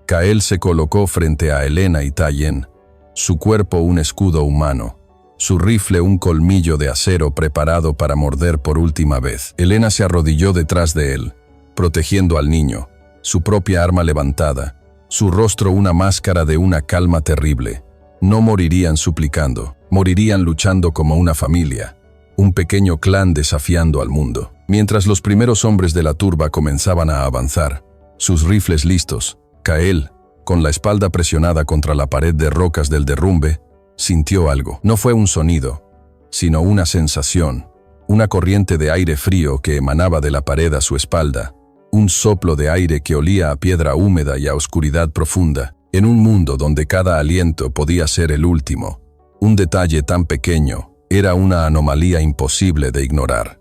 Kael se colocó frente a Helena y Tallien, su cuerpo un escudo humano, su rifle un colmillo de acero preparado para morder por última vez. Helena se arrodilló detrás de él, protegiendo al niño, su propia arma levantada, su rostro una máscara de una calma terrible. No morirían suplicando, morirían luchando como una familia, un pequeño clan desafiando al mundo. Mientras los primeros hombres de la turba comenzaban a avanzar, sus rifles listos, Kael, con la espalda presionada contra la pared de rocas del derrumbe, sintió algo. No fue un sonido, sino una sensación, una corriente de aire frío que emanaba de la pared a su espalda, un soplo de aire que olía a piedra húmeda y a oscuridad profunda, en un mundo donde cada aliento podía ser el último. Un detalle tan pequeño era una anomalía imposible de ignorar.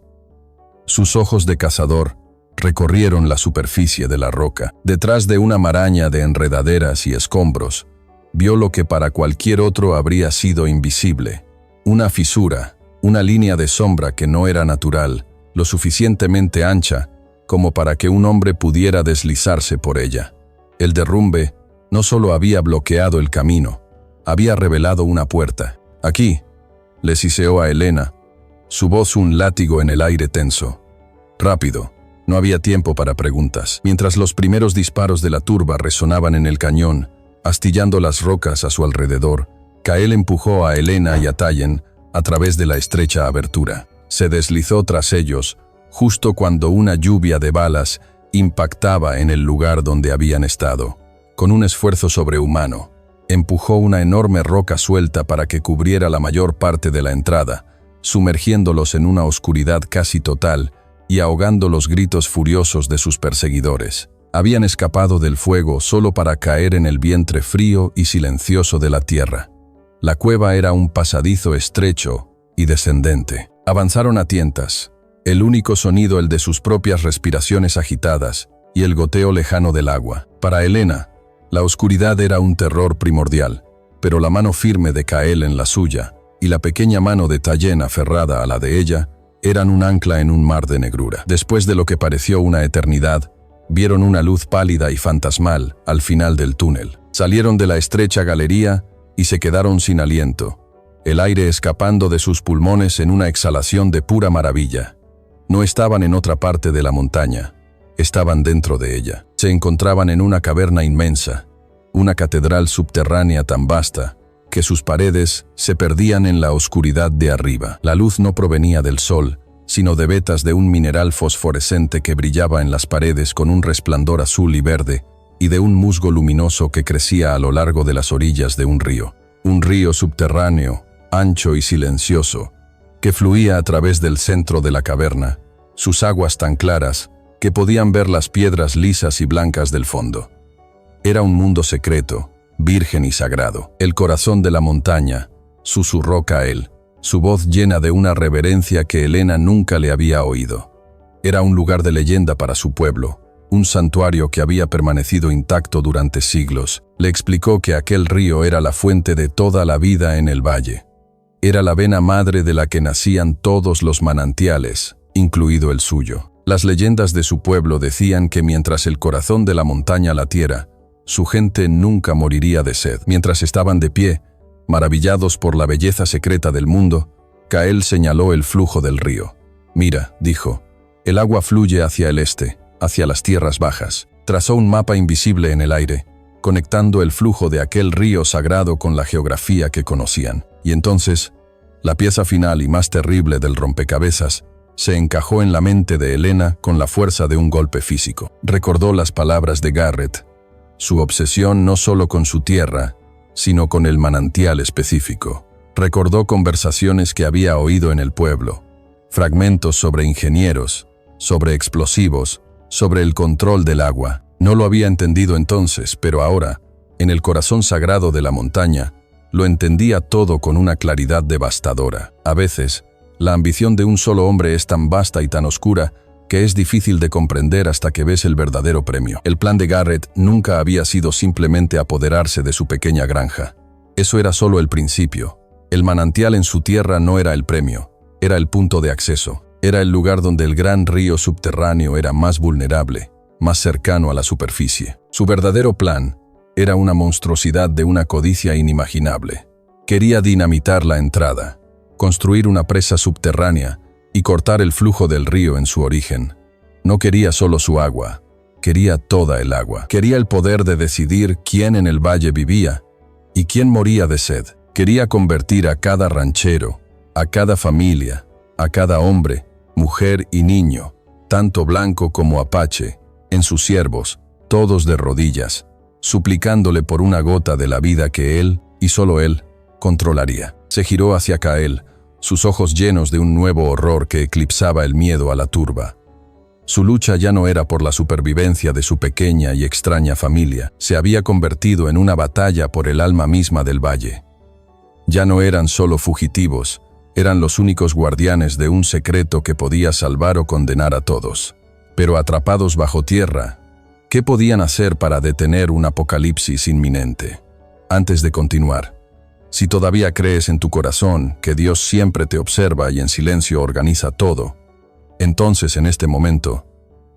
Sus ojos de cazador recorrieron la superficie de la roca. Detrás de una maraña de enredaderas y escombros, vio lo que para cualquier otro habría sido invisible. Una fisura, una línea de sombra que no era natural, lo suficientemente ancha como para que un hombre pudiera deslizarse por ella. El derrumbe No solo había bloqueado el camino, había revelado una puerta. «Aquí», le siseó a Helena, su voz un látigo en el aire tenso. «Rápido». No había tiempo para preguntas. Mientras los primeros disparos de la turba resonaban en el cañón, astillando las rocas a su alrededor, Kael empujó a Helena y a Tallen a través de la estrecha abertura. Se deslizó tras ellos, justo cuando una lluvia de balas impactaba en el lugar donde habían estado. Con un esfuerzo sobrehumano, empujó una enorme roca suelta para que cubriera la mayor parte de la entrada, sumergiéndolos en una oscuridad casi total y ahogando los gritos furiosos de sus perseguidores. Habían escapado del fuego solo para caer en el vientre frío y silencioso de la tierra. La cueva era un pasadizo estrecho y descendente. Avanzaron a tientas, el único sonido el de sus propias respiraciones agitadas y el goteo lejano del agua. Para Helena, la oscuridad era un terror primordial, pero la mano firme de Kael en la suya y la pequeña mano de Tallen aferrada a la de ella eran un ancla en un mar de negrura. Después de lo que pareció una eternidad, vieron una luz pálida y fantasmal al final del túnel. Salieron de la estrecha galería y se quedaron sin aliento, el aire escapando de sus pulmones en una exhalación de pura maravilla. No estaban en otra parte de la montaña, estaban dentro de ella. Se encontraban en una caverna inmensa, una catedral subterránea tan vasta que sus paredes se perdían en la oscuridad de arriba. La luz no provenía del sol, sino de vetas de un mineral fosforescente que brillaba en las paredes con un resplandor azul y verde, y de un musgo luminoso que crecía a lo largo de las orillas de un río subterráneo, ancho y silencioso, que fluía a través del centro de la caverna, sus aguas tan claras que podían ver las piedras lisas y blancas del fondo. Era un mundo secreto, virgen y sagrado. El corazón de la montaña, susurró Kael, su voz llena de una reverencia que Helena nunca le había oído. Era un lugar de leyenda para su pueblo, un santuario que había permanecido intacto durante siglos. Le explicó que aquel río era la fuente de toda la vida en el valle. Era la vena madre de la que nacían todos los manantiales, incluido el suyo. Las leyendas de su pueblo decían que mientras el corazón de la montaña latiera, su gente nunca moriría de sed. Mientras estaban de pie, maravillados por la belleza secreta del mundo, Kael señaló el flujo del río. «Mira», dijo, «el agua fluye hacia el este, hacia las tierras bajas». Trazó un mapa invisible en el aire, conectando el flujo de aquel río sagrado con la geografía que conocían. Y entonces, la pieza final y más terrible del rompecabezas se encajó en la mente de Helena con la fuerza de un golpe físico. Recordó las palabras de Garrett, su obsesión no solo con su tierra, sino con el manantial específico. Recordó conversaciones que había oído en el pueblo, fragmentos sobre ingenieros, sobre explosivos, sobre el control del agua. No lo había entendido entonces, pero ahora, en el corazón sagrado de la montaña, lo entendía todo con una claridad devastadora. A veces, la ambición de un solo hombre es tan vasta y tan oscura que es difícil de comprender hasta que ves el verdadero premio. El plan de Garrett nunca había sido simplemente apoderarse de su pequeña granja. Eso era solo el principio. El manantial en su tierra no era el premio, era el punto de acceso. Era el lugar donde el gran río subterráneo era más vulnerable, más cercano a la superficie. Su verdadero plan era una monstruosidad de una codicia inimaginable. Quería dinamitar la entrada, construir una presa subterránea y cortar el flujo del río en su origen. No quería solo su agua, quería toda el agua. Quería el poder de decidir quién en el valle vivía y quién moría de sed. Quería convertir a cada ranchero, a cada familia, a cada hombre, mujer y niño, tanto blanco como apache, en sus siervos, todos de rodillas, suplicándole por una gota de la vida que él, y solo él, controlaría. Se giró hacia Kael, sus ojos llenos de un nuevo horror que eclipsaba el miedo a la turba. Su lucha ya no era por la supervivencia de su pequeña y extraña familia, se había convertido en una batalla por el alma misma del valle. Ya no eran solo fugitivos, eran los únicos guardianes de un secreto que podía salvar o condenar a todos. Pero atrapados bajo tierra, ¿qué podían hacer para detener un apocalipsis inminente? Antes de continuar, si todavía crees en tu corazón que Dios siempre te observa y en silencio organiza todo, entonces en este momento,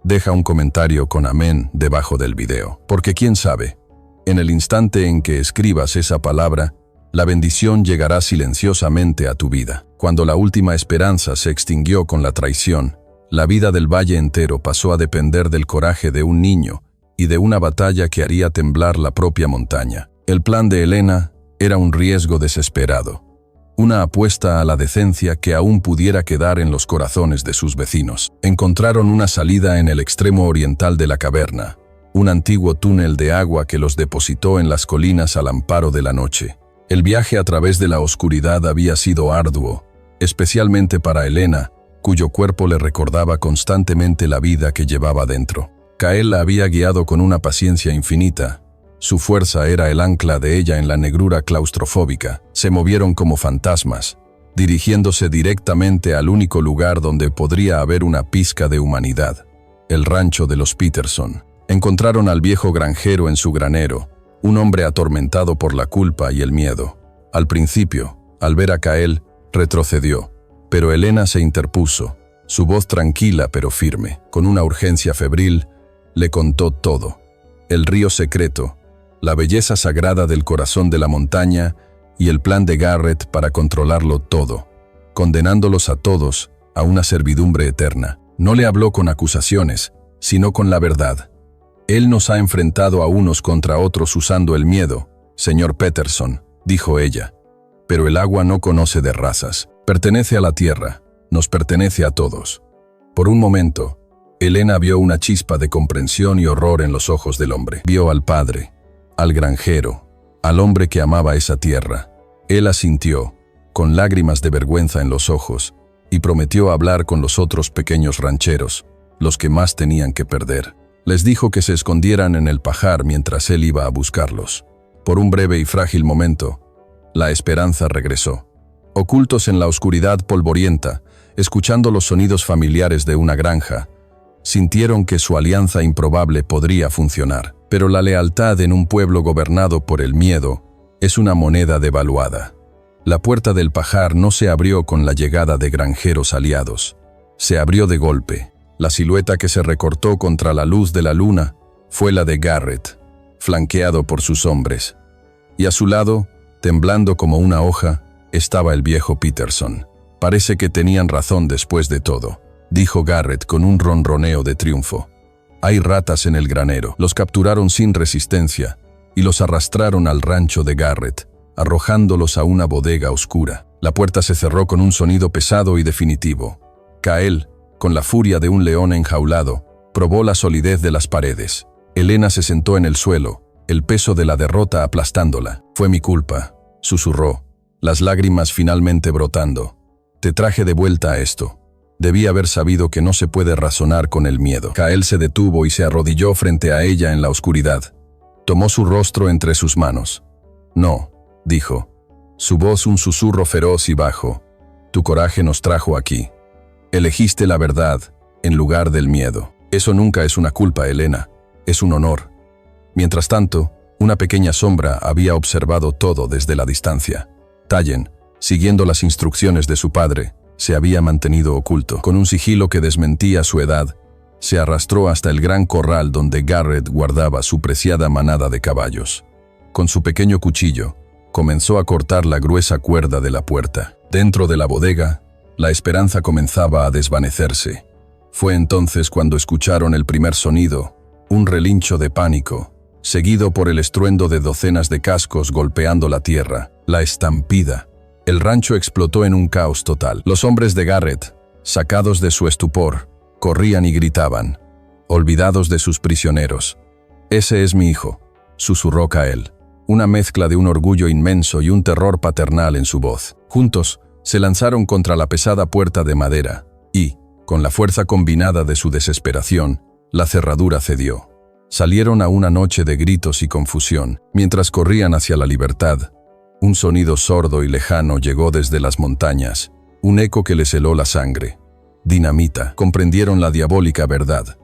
deja un comentario con amén debajo del video. Porque quién sabe, En el instante en que escribas esa palabra, la bendición llegará silenciosamente a tu vida. Cuando la última esperanza se extinguió con la traición, la vida del valle entero pasó a depender del coraje de un niño y de una batalla que haría temblar la propia montaña. El plan de Helena era un riesgo desesperado, una apuesta a la decencia que aún pudiera quedar en los corazones de sus vecinos. Encontraron una salida en el extremo oriental de la caverna, un antiguo túnel de agua que los depositó en las colinas al amparo de la noche. El viaje a través de la oscuridad había sido arduo, especialmente para Helena, cuyo cuerpo le recordaba constantemente la vida que llevaba dentro. Kael la había guiado con una paciencia infinita. Su fuerza era el ancla de ella en la negrura claustrofóbica. Se movieron como fantasmas, dirigiéndose directamente al único lugar donde podría haber una pizca de humanidad, el rancho de los Peterson. Encontraron al viejo granjero en su granero, un hombre atormentado por la culpa y el miedo. Al principio, al ver a Kael, retrocedió, pero Helena se interpuso. Su voz tranquila pero firme, con una urgencia febril, le contó todo. El río secreto, la belleza sagrada del corazón de la montaña y el plan de Garrett para controlarlo todo, condenándolos a todos a una servidumbre eterna. No le habló con acusaciones, sino con la verdad. Él nos ha enfrentado a unos contra otros usando el miedo, señor Peterson, dijo ella. Pero el agua no conoce de razas. Pertenece a la tierra, nos pertenece a todos. Por un momento, Helena vio una chispa de comprensión y horror en los ojos del hombre. Vio al padre, al granjero, al hombre que amaba esa tierra. Él asintió, con lágrimas de vergüenza en los ojos, y prometió hablar con los otros pequeños rancheros, los que más tenían que perder. Les dijo que se escondieran en el pajar mientras él iba a buscarlos. Por un breve y frágil momento, la esperanza regresó. Ocultos en la oscuridad polvorienta, escuchando los sonidos familiares de una granja, sintieron que su alianza improbable podría funcionar. Pero la lealtad en un pueblo gobernado por el miedo es una moneda devaluada. La puerta del pajar no se abrió con la llegada de granjeros aliados. Se abrió de golpe. La silueta que se recortó contra la luz de la luna fue la de Garrett, flanqueado por sus hombres. Y a su lado, temblando como una hoja, estaba el viejo Peterson. Parece que tenían razón después de todo, dijo Garrett con un ronroneo de triunfo. Hay ratas en el granero. Los capturaron sin resistencia y los arrastraron al rancho de Garrett, arrojándolos a una bodega oscura. La puerta se cerró con un sonido pesado y definitivo. Kael, con la furia de un león enjaulado, probó la solidez de las paredes. Helena se sentó en el suelo, el peso de la derrota aplastándola. Fue mi culpa, susurró, las lágrimas finalmente brotando. Te traje de vuelta a esto. Debí haber sabido que no se puede razonar con el miedo. Kael se detuvo y se arrodilló frente a ella en la oscuridad. Tomó su rostro entre sus manos. No, dijo. Su voz un susurro feroz y bajo. Tu coraje nos trajo aquí. Elegiste la verdad en lugar del miedo. Eso nunca es una culpa, Helena. Es un honor. Mientras tanto, una pequeña sombra había observado todo desde la distancia. Tallen, siguiendo las instrucciones de su padre, se había mantenido oculto. Con un sigilo que desmentía su edad, se arrastró hasta el gran corral donde Garrett guardaba su preciada manada de caballos. Con su pequeño cuchillo, comenzó a cortar la gruesa cuerda de la puerta. Dentro de la bodega, la esperanza comenzaba a desvanecerse. Fue entonces cuando escucharon el primer sonido, un relincho de pánico, seguido por el estruendo de docenas de cascos golpeando la tierra, la estampida. El rancho explotó en un caos total. Los hombres de Garrett, sacados de su estupor, corrían y gritaban, olvidados de sus prisioneros. Ese es mi hijo, susurró Kael, una mezcla de un orgullo inmenso y un terror paternal en su voz. Juntos, se lanzaron contra la pesada puerta de madera y, con la fuerza combinada de su desesperación, la cerradura cedió. Salieron a una noche de gritos y confusión. Mientras corrían hacia la libertad, un sonido sordo y lejano llegó desde las montañas, un eco que les heló la sangre. Dinamita. Comprendieron la diabólica verdad.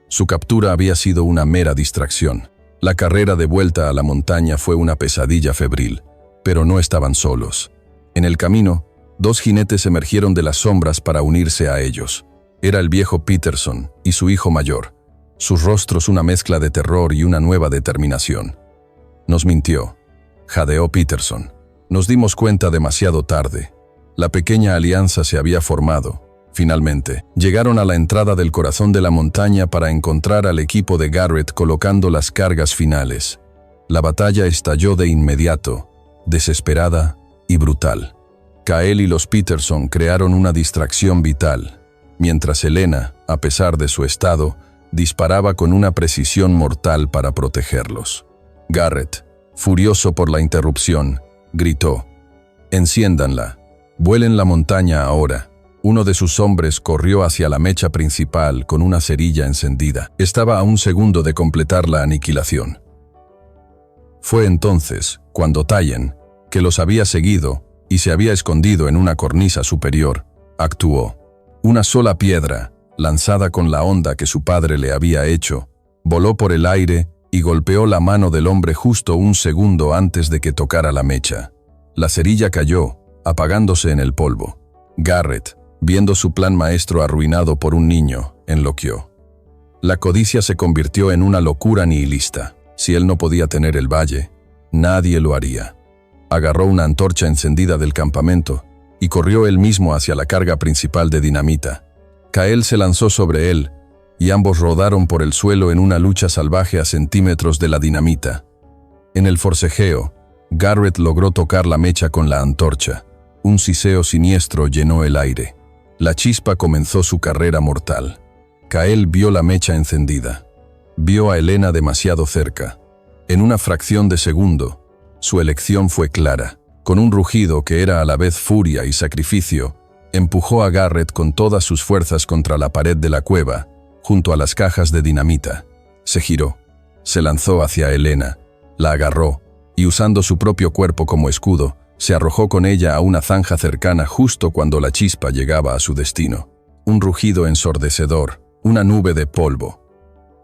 Su captura había sido una mera distracción. La carrera de vuelta a la montaña fue una pesadilla febril, pero no estaban solos. En el camino, 2 jinetes emergieron de las sombras para unirse a ellos. Era el viejo Peterson y su hijo mayor, sus rostros una mezcla de terror y una nueva determinación. Nos mintió, jadeó Peterson. Nos dimos cuenta demasiado tarde. La pequeña alianza se había formado. Finalmente, llegaron a la entrada del corazón de la montaña para encontrar al equipo de Garrett colocando las cargas finales. La batalla estalló de inmediato, desesperada y brutal. Kael y los Peterson crearon una distracción vital, mientras Elena, a pesar de su estado, disparaba con una precisión mortal para protegerlos. Garrett, furioso por la interrupción, gritó: «Enciéndanla, vuelen la montaña ahora». Uno de sus hombres corrió hacia la mecha principal con una cerilla encendida. Estaba a un segundo de completar la aniquilación. Fue entonces cuando Tyen, que los había seguido y se había escondido en una cornisa superior, actuó. Una sola piedra, lanzada con la onda que su padre le había hecho, voló por el aire y golpeó la mano del hombre justo un segundo antes de que tocara la mecha. La cerilla cayó, apagándose en el polvo. Garrett, viendo su plan maestro arruinado por un niño, enloqueó. La codicia se convirtió en una locura nihilista. Si él no podía tener el valle, nadie lo haría. Agarró una antorcha encendida del campamento y corrió él mismo hacia la carga principal de dinamita. Kael se lanzó sobre él y ambos rodaron por el suelo en una lucha salvaje a centímetros de la dinamita. En el forcejeo, Garrett logró tocar la mecha con la antorcha. Un siseo siniestro llenó el aire. La chispa comenzó su carrera mortal. Kael vio la mecha encendida. Vio a Elena demasiado cerca. En una fracción de segundo, su elección fue clara. Con un rugido que era a la vez furia y sacrificio, empujó a Garrett con todas sus fuerzas contra la pared de la cueva, junto a las cajas de dinamita. Se giró, se lanzó hacia Elena, la agarró, y usando su propio cuerpo como escudo, se arrojó con ella a una zanja cercana justo cuando la chispa llegaba a su destino. Un rugido ensordecedor, una nube de polvo.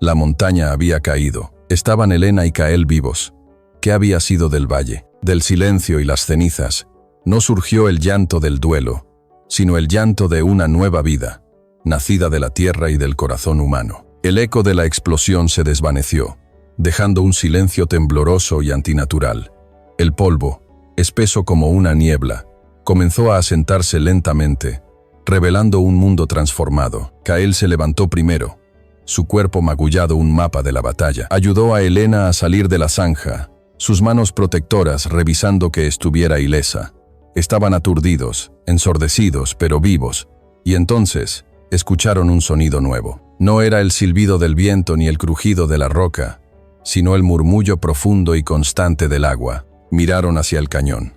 La montaña había caído. Estaban Elena y Kael vivos. ¿Qué había sido del valle? Del silencio y las cenizas. No surgió el llanto del duelo, sino el llanto de una nueva vida, nacida de la tierra y del corazón humano. El eco de la explosión se desvaneció, dejando un silencio tembloroso y antinatural. El polvo, espeso como una niebla, comenzó a asentarse lentamente, revelando un mundo transformado. Kael se levantó primero, su cuerpo magullado un mapa de la batalla. Ayudó a Elena a salir de la zanja, sus manos protectoras revisando que estuviera ilesa. Estaban aturdidos, ensordecidos, pero vivos, y entonces escucharon un sonido nuevo. No era el silbido del viento ni el crujido de la roca, sino el murmullo profundo y constante del agua. Miraron hacia el cañón.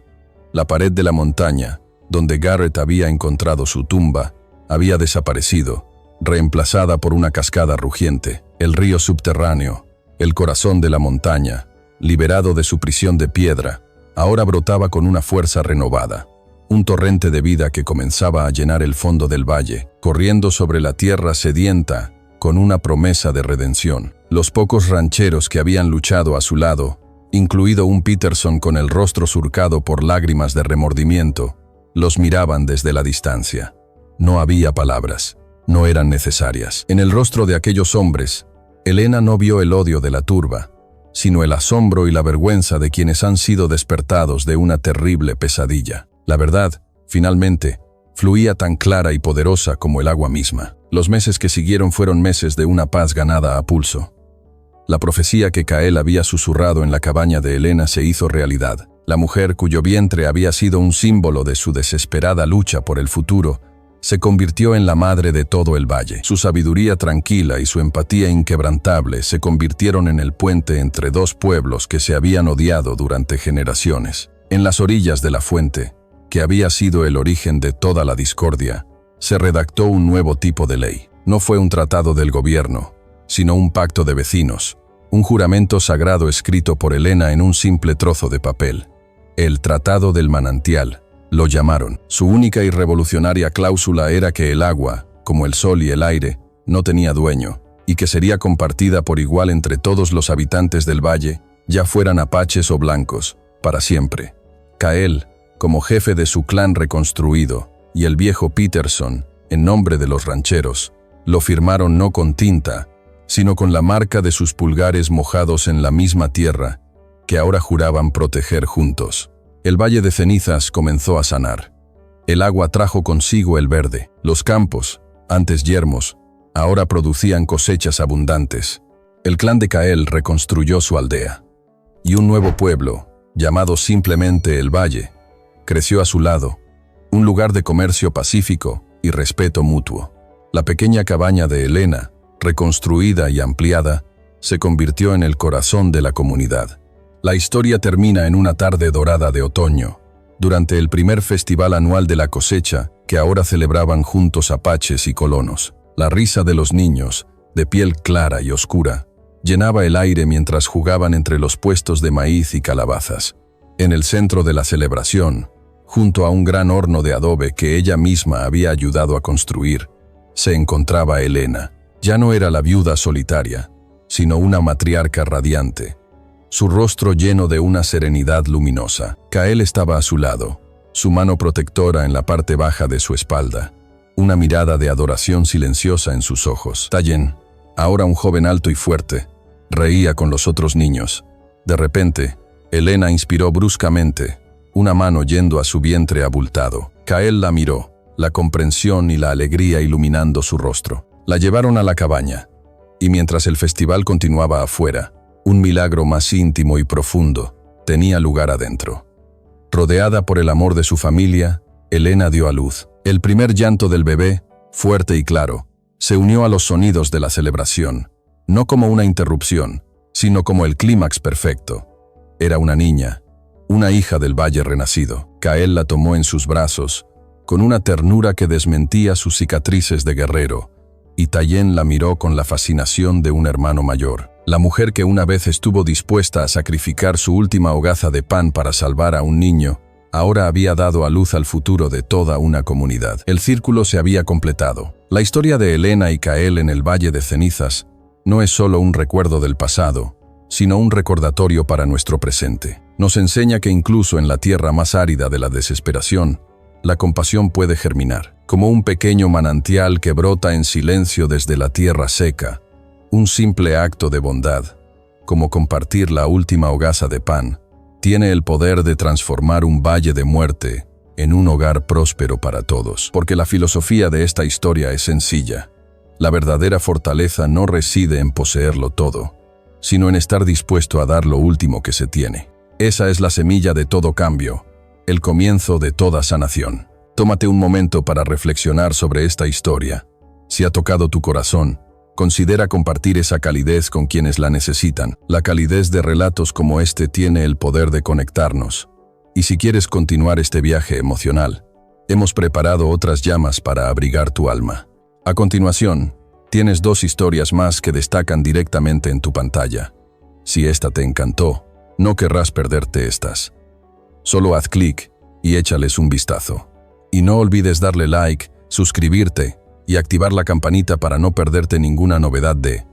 La pared de la montaña, donde Garrett había encontrado su tumba, había desaparecido, reemplazada por una cascada rugiente. El río subterráneo, el corazón de la montaña, liberado de su prisión de piedra, ahora brotaba con una fuerza renovada. Un torrente de vida que comenzaba a llenar el fondo del valle, corriendo sobre la tierra sedienta, con una promesa de redención. Los pocos rancheros que habían luchado a su lado, incluido un Peterson con el rostro surcado por lágrimas de remordimiento, los miraban desde la distancia. No había palabras, no eran necesarias. En el rostro de aquellos hombres, Elena no vio el odio de la turba, sino el asombro y la vergüenza de quienes han sido despertados de una terrible pesadilla. La verdad, finalmente, fluía tan clara y poderosa como el agua misma. Los meses que siguieron fueron meses de una paz ganada a pulso. La profecía que Kael había susurrado en la cabaña de Elena se hizo realidad. La mujer cuyo vientre había sido un símbolo de su desesperada lucha por el futuro, se convirtió en la madre de todo el valle. Su sabiduría tranquila y su empatía inquebrantable se convirtieron en el puente entre dos pueblos que se habían odiado durante generaciones. En las orillas de la fuente, que había sido el origen de toda la discordia, se redactó un nuevo tipo de ley. No fue un tratado del gobierno, sino un pacto de vecinos, un juramento sagrado escrito por Elena en un simple trozo de papel. El Tratado del Manantial, lo llamaron. Su única y revolucionaria cláusula era que el agua, como el sol y el aire, no tenía dueño, y que sería compartida por igual entre todos los habitantes del valle, ya fueran apaches o blancos, para siempre. Kael, como jefe de su clan reconstruido, y el viejo Peterson, en nombre de los rancheros, lo firmaron no con tinta, sino con la marca de sus pulgares mojados en la misma tierra, que ahora juraban proteger juntos. El Valle de Cenizas comenzó a sanar. El agua trajo consigo el verde. Los campos, antes yermos, ahora producían cosechas abundantes. El clan de Kael reconstruyó su aldea. Y un nuevo pueblo, llamado simplemente El Valle, creció a su lado, un lugar de comercio pacífico y respeto mutuo. La pequeña cabaña de Elena, reconstruida y ampliada, se convirtió en el corazón de la comunidad. La historia termina en una tarde dorada de otoño, durante el primer festival anual de la cosecha que ahora celebraban juntos apaches y colonos. La risa de los niños, de piel clara y oscura, llenaba el aire mientras jugaban entre los puestos de maíz y calabazas. En el centro de la celebración, junto a un gran horno de adobe que ella misma había ayudado a construir, se encontraba Elena. Ya no era la viuda solitaria, sino una matriarca radiante, su rostro lleno de una serenidad luminosa. Kael estaba a su lado, su mano protectora en la parte baja de su espalda, una mirada de adoración silenciosa en sus ojos. Tayen, ahora un joven alto y fuerte, reía con los otros niños. De repente, Elena inspiró bruscamente, una mano yendo a su vientre abultado. Kael la miró, la comprensión y la alegría iluminando su rostro. La llevaron a la cabaña, y mientras el festival continuaba afuera, un milagro más íntimo y profundo tenía lugar adentro. Rodeada por el amor de su familia, Elena dio a luz. El primer llanto del bebé, fuerte y claro, se unió a los sonidos de la celebración, no como una interrupción, sino como el clímax perfecto. Era una niña, una hija del valle renacido. Kael la tomó en sus brazos, con una ternura que desmentía sus cicatrices de guerrero, y Tayen la miró con la fascinación de un hermano mayor. La mujer que una vez estuvo dispuesta a sacrificar su última hogaza de pan para salvar a un niño, ahora había dado a luz al futuro de toda una comunidad. El círculo se había completado. La historia de Elena y Kael en el Valle de Cenizas no es solo un recuerdo del pasado, sino un recordatorio para nuestro presente. Nos enseña que incluso en la tierra más árida de la desesperación, la compasión puede germinar, como un pequeño manantial que brota en silencio desde la tierra seca. Un simple acto de bondad, como compartir la última hogaza de pan, tiene el poder de transformar un valle de muerte en un hogar próspero para todos. Porque la filosofía de esta historia es sencilla. La verdadera fortaleza no reside en poseerlo todo, sino en estar dispuesto a dar lo último que se tiene. Esa es la semilla de todo cambio, el comienzo de toda sanación. Tómate un momento para reflexionar sobre esta historia. Si ha tocado tu corazón, considera compartir esa calidez con quienes la necesitan. La calidez de relatos como este tiene el poder de conectarnos. Y si quieres continuar este viaje emocional, hemos preparado otras llamas para abrigar tu alma. A continuación, tienes 2 historias más que destacan directamente en tu pantalla. Si esta te encantó, no querrás perderte estas. Solo haz clic y échales un vistazo. Y no olvides darle like, suscribirte y activar la campanita para no perderte ninguna novedad de